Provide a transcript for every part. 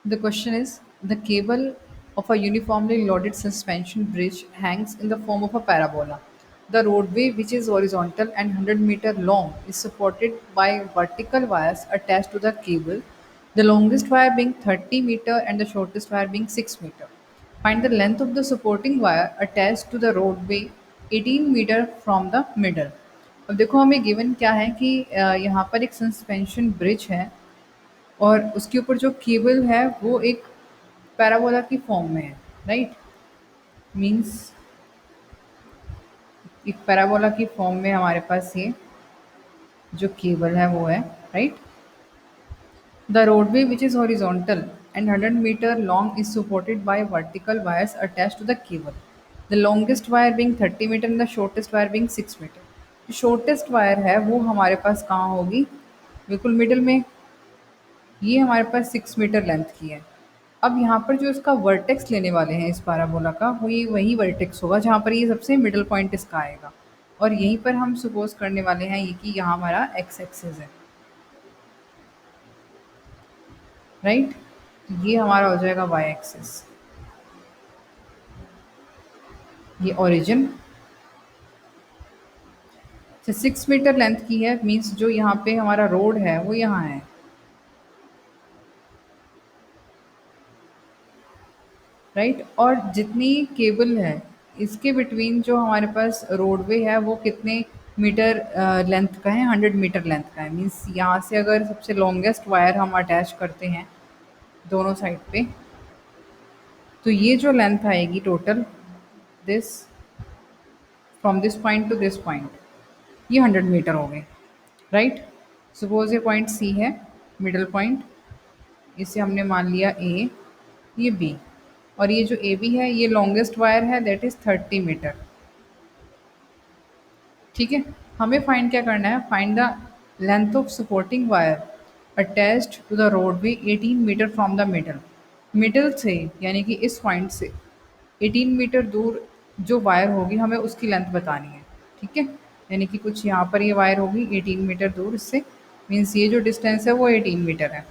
The question is, the cable of a uniformly loaded suspension bridge hangs in the form of a parabola. The roadway, which is horizontal and 100-meter long, is supported by vertical wires attached to the cable, the longest wire being 30 meter and the shortest wire being 6 meter. Find the length of the supporting wire attached to the roadway 18 metre from the middle. अब देखो हमें given क्या है कि यहाँ पर एक suspension bridge है और उसके ऊपर जो केबल है वो एक पैराबोला की फॉर्म में है, राइट। मीन्स एक पैराबोला की फॉर्म में हमारे पास ये जो केबल है वो है, right. The roadway which is horizontal and 100 metre long is supported by vertical wires attach to the cable, the longest wire being 30 metre and the shortest wire being 6 metre. जो shortest wire है वो हमारे पास कहाँ होगी, बिल्कुल middle में। ये हमारे पास 6 मीटर लेंथ की है। अब यहाँ पर जो इसका वर्टेक्स लेने वाले हैं इस पैराबोला का, वो ये वही वर्टेक्स होगा जहाँ पर ये सबसे मिडल पॉइंट इसका आएगा। और यहीं पर हम सपोज करने वाले हैं ये कि यहाँ हमारा एक्स एक्सिस है, राइट। ये हमारा हो जाएगा वाई एक्सिस, ये ओरिजिन। 6 मीटर लेंथ की है, मीन्स जो यहाँ पे हमारा रोड है वो यहाँ है, राइट। और जितनी केबल है इसके बिटवीन जो हमारे पास रोडवे है वो कितने मीटर लेंथ का है, 100 मीटर लेंथ का है। मीन्स यहाँ से अगर सबसे लॉन्गेस्ट वायर हम अटैच करते हैं दोनों साइड पे, तो ये जो लेंथ आएगी total, this from this point two this point, ये 100 मीटर हो गए, राइट। सपोज ये पॉइंट सी है, मिडल पॉइंट, इसे हमने मान लिया ए, ये बी, और ये जो ए बी है ये लॉन्गेस्ट वायर है, दैट इज़ 30 मीटर। ठीक है। हमें फाइंड क्या करना है, find the length of supporting wire attached to the roadway 18 metre from the middle. Middle से यानी कि इस पॉइंट से 18 मीटर दूर जो वायर होगी हमें उसकी लेंथ बतानी है। ठीक है। यानी कि कुछ यहाँ पर ये वायर होगी 18 मीटर दूर इससे, मीन्स ये जो डिस्टेंस है वो 18 मीटर है।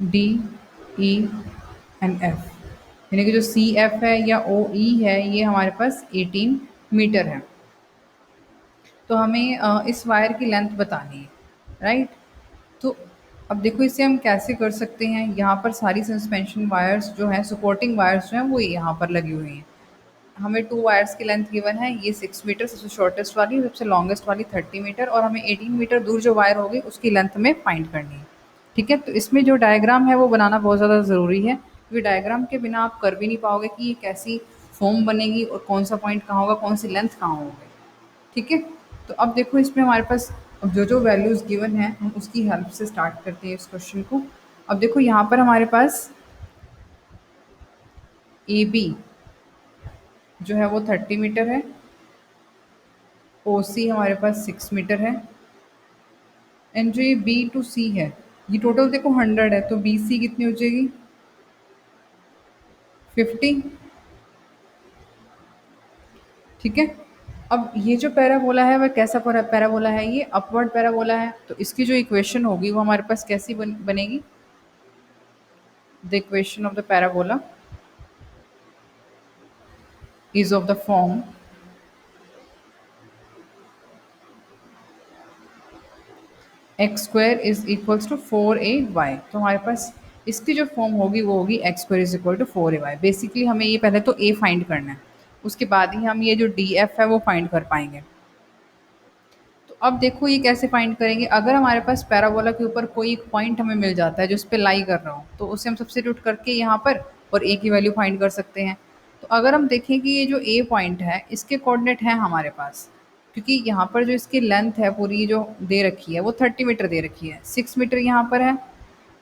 डी ई एंड एफ, यानी कि जो सी एफ है या ओ ई है ये हमारे पास 18 मीटर है। तो हमें इस वायर की लेंथ बतानी है, राइट। तो अब देखो इसे हम कैसे कर सकते हैं, यहाँ पर सारी सस्पेंशन वायर्स जो हैं, सपोर्टिंग वायर्स जो हैं वो यहाँ पर लगी हुई हैं। हमें 2 वायर्स की लेंथ गिवन है, ये 6 मीटर सबसे शॉर्टेस्ट वाली, सबसे लॉन्गेस्ट वाली 30 मीटर, और हमें 18 मीटर दूर जो वायर होगी उसकी लेंथ हमें फाइंड करनी है। ठीक है। तो इसमें जो डायग्राम है वो बनाना बहुत ज़्यादा ज़रूरी है, क्योंकि डायग्राम के बिना आप कर भी नहीं पाओगे कि ये कैसी फॉर्म बनेगी और कौन सा पॉइंट कहाँ होगा, कौन सी लेंथ कहाँ होगी। ठीक है। तो अब देखो इसमें हमारे पास अब जो जो वैल्यूज़ गिवन हैं हम उसकी हेल्प से स्टार्ट करते हैं इस क्वेश्चन को। अब देखो यहाँ पर हमारे पास ए बी जो है वो 30 मीटर है, ओ सी हमारे पास 6 मीटर है, एंड जो ये बी टू सी है ये टोटल देखो 100 है, तो बी सी कितनी हो जाएगी 50। ठीक है। अब ये जो पैराबोला है वह कैसा पैराबोला है, ये अपवर्ड पैराबोला है, तो इसकी जो इक्वेशन होगी वो हमारे पास कैसी बनेगी, the equation of the parabola is of the form x square is equals to 4ay। तो हमारे पास इसकी जो फॉर्म होगी वो होगी x square is equal to 4ay। Basically हमें ये पहले तो a फाइंड करना है, उसके बाद ही हम ये जो df है वो फाइंड कर पाएंगे। तो अब देखो ये कैसे फाइंड करेंगे, अगर हमारे पास पैराबोला के ऊपर कोई एक पॉइंट हमें मिल जाता है जो उस पर लाई कर रहा हो, तो उसे हम सब्स्टिट्यूट करके यहाँ पर और a की वैल्यू फाइंड कर सकते हैं। तो अगर हम देखें कि ये जो a पॉइंट है इसके कोऑर्डिनेट हैं हमारे पास, क्योंकि यहाँ पर जो इसकी लेंथ है पूरी जो दे रखी है वो 30 मीटर दे रखी है, 6 मीटर यहाँ पर है।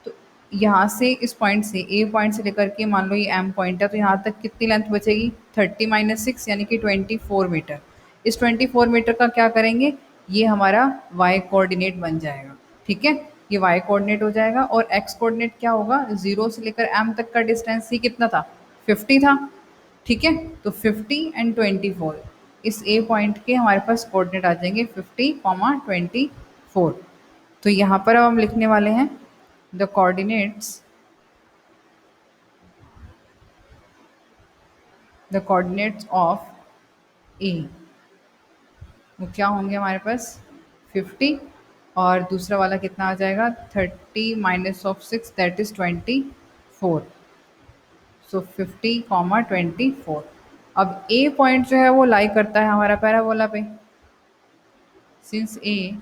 तो यहाँ से इस पॉइंट से ए पॉइंट से लेकर के मान लो ये एम पॉइंट है, तो यहाँ तक कितनी लेंथ बचेगी 30 माइनस 6 यानी कि 24 मीटर। इस 24 मीटर का क्या करेंगे, ये हमारा वाई कोऑर्डिनेट बन जाएगा। ठीक है। ये वाई कोऑर्डिनेट हो जाएगा, और एक्स कोऑर्डिनेट क्या होगा, 0 से लेकर एम तक का डिस्टेंस ही कितना था 50 था। ठीक है। तो 50 एंड 24 इस ए पॉइंट के हमारे पास कोऑर्डिनेट आ जाएंगे 50, 24। तो यहाँ पर अब हम लिखने वाले हैं द कोऑर्डिनेट्स ऑफ ए, वो क्या होंगे हमारे पास 50, और दूसरा वाला कितना आ जाएगा 30 माइनस ऑफ 6 दैट इज 24। सो 50, 24। अब ए पॉइंट जो है वो लाई करता है हमारा पैराबोला पे। Since A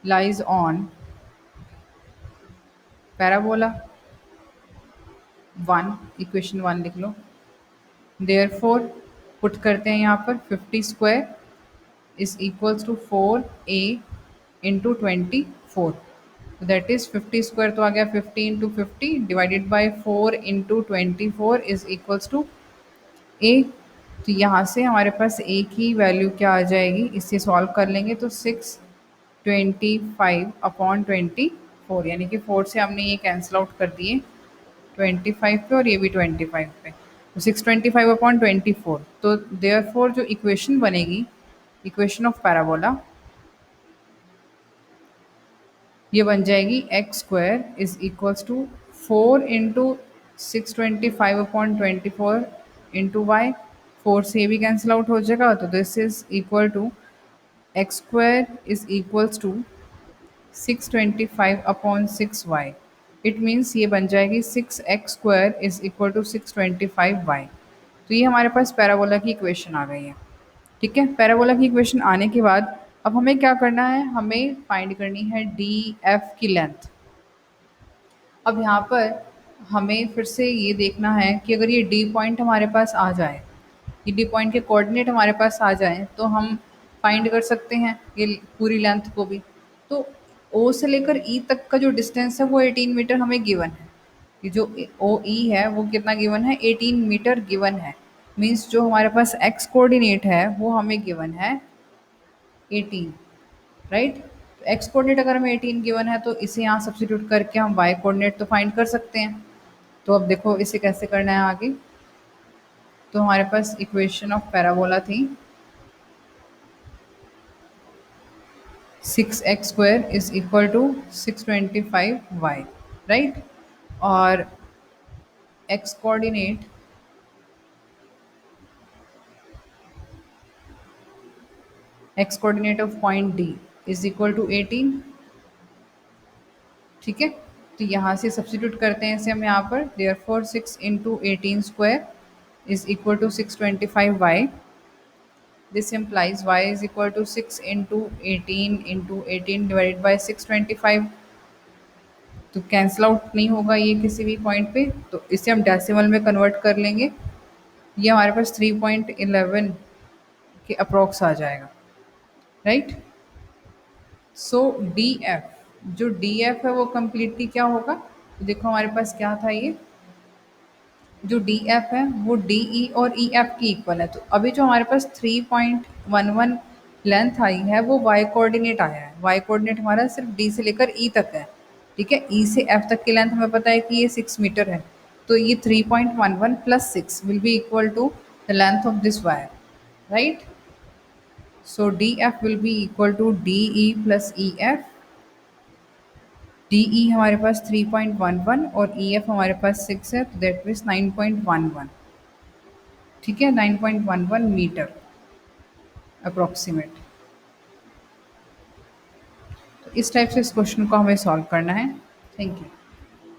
lies on parabola 1, equation 1 लिख लो। देयरफॉर पुट करते हैं यहाँ पर 50 square is equals to 4a into 24। That is 50 square तो आ गया 50 into 50 divided by 4 into 24 is equals to a. तो यहाँ से हमारे पास ए की वैल्यू क्या आ जाएगी, इससे सॉल्व कर लेंगे तो 625/24, यानी कि 4 से हमने ये कैंसिल आउट कर दिए 25 पे और ये भी 25 पे, तो 625/24। तो देयरफॉर जो इक्वेशन बनेगी, इक्वेशन ऑफ पैराबोला, ये बन जाएगी x square is equals to 4 into 625/24 into y. 4 से भी कैंसिल आउट हो जाएगा, तो this is equal to x square is equals to 625/6y। It means ये बन जाएगी 6x² is equal to 625y। तो ये हमारे पास पैराबोला की इक्वेशन आ गई है। ठीक है, पैराबोला की इक्वेशन आने के बाद अब हमें क्या करना है, हमें फाइंड करनी है डी एफ की लेंथ। अब यहाँ पर हमें फिर से ये देखना है कि अगर ये डी पॉइंट हमारे पास आ जाए, ये डी पॉइंट के कोऑर्डिनेट हमारे पास आ जाए, तो हम फाइंड कर सकते हैं ये पूरी लेंथ को भी। तो ओ से लेकर ई तक का जो डिस्टेंस है वो 18 मीटर हमें गिवन है। ये जो ओ ई है वो कितना गिवन है, 18 मीटर गिवन है। मीन्स जो हमारे पास एक्स कोऑर्डिनेट है वो हमें गिवन है 18, राइट। तो एक्स कोऑर्डिनेट अगर हमें 18 गिवन है तो इसे यहाँ सब्स्टिट्यूट करके हम वाई कोऑर्डिनेट तो फाइंड कर सकते हैं। तो अब देखो इसे कैसे करना है आगे। तो हमारे पास इक्वेशन ऑफ पैराबोला थी 6x² is equal to 625y, right. और x coordinate of point d is equal to 18। ठीक है, तो यहाँ से सब्स्टिट्यूट करते हैं इसे हम यहाँ पर। Therefore 6 into 18² is equal to 625y। This implies y is equal to 6 into 18 divided by 625। तो कैंसिल आउट नहीं होगा ये किसी भी पॉइंट पे, तो इसे हम डेसिमल में कन्वर्ट कर लेंगे। ये हमारे पास 3.11 के अप्रोक्स आ जाएगा, राइट। सो डी एफ, जो डी एफ है वो कम्प्लीटली क्या होगा, तो देखो हमारे पास क्या था, ये जो डी एफ है वो डी ई और ई एफ की इक्वल है। तो अभी जो हमारे पास 3.11 लेंथ आई है वो वाई कोऑर्डिनेट आया है। वाई कोऑर्डिनेट हमारा सिर्फ डी से लेकर ई तक है। ठीक है, ई से एफ तक की लेंथ हमें पता है कि ये 6 मीटर है। तो ये 3.11 plus 6 will be equal to the length of this wire, right. So D F will be equal to D E plus E F. D E हमारे पास 3.11 और ई एफ हमारे पास 6 है, तो दैट मीन्स 9.11। ठीक है, 9.11 मीटर अप्रोक्सीमेट। तो इस टाइप से इस क्वेश्चन को हमें सॉल्व करना है। Thank you.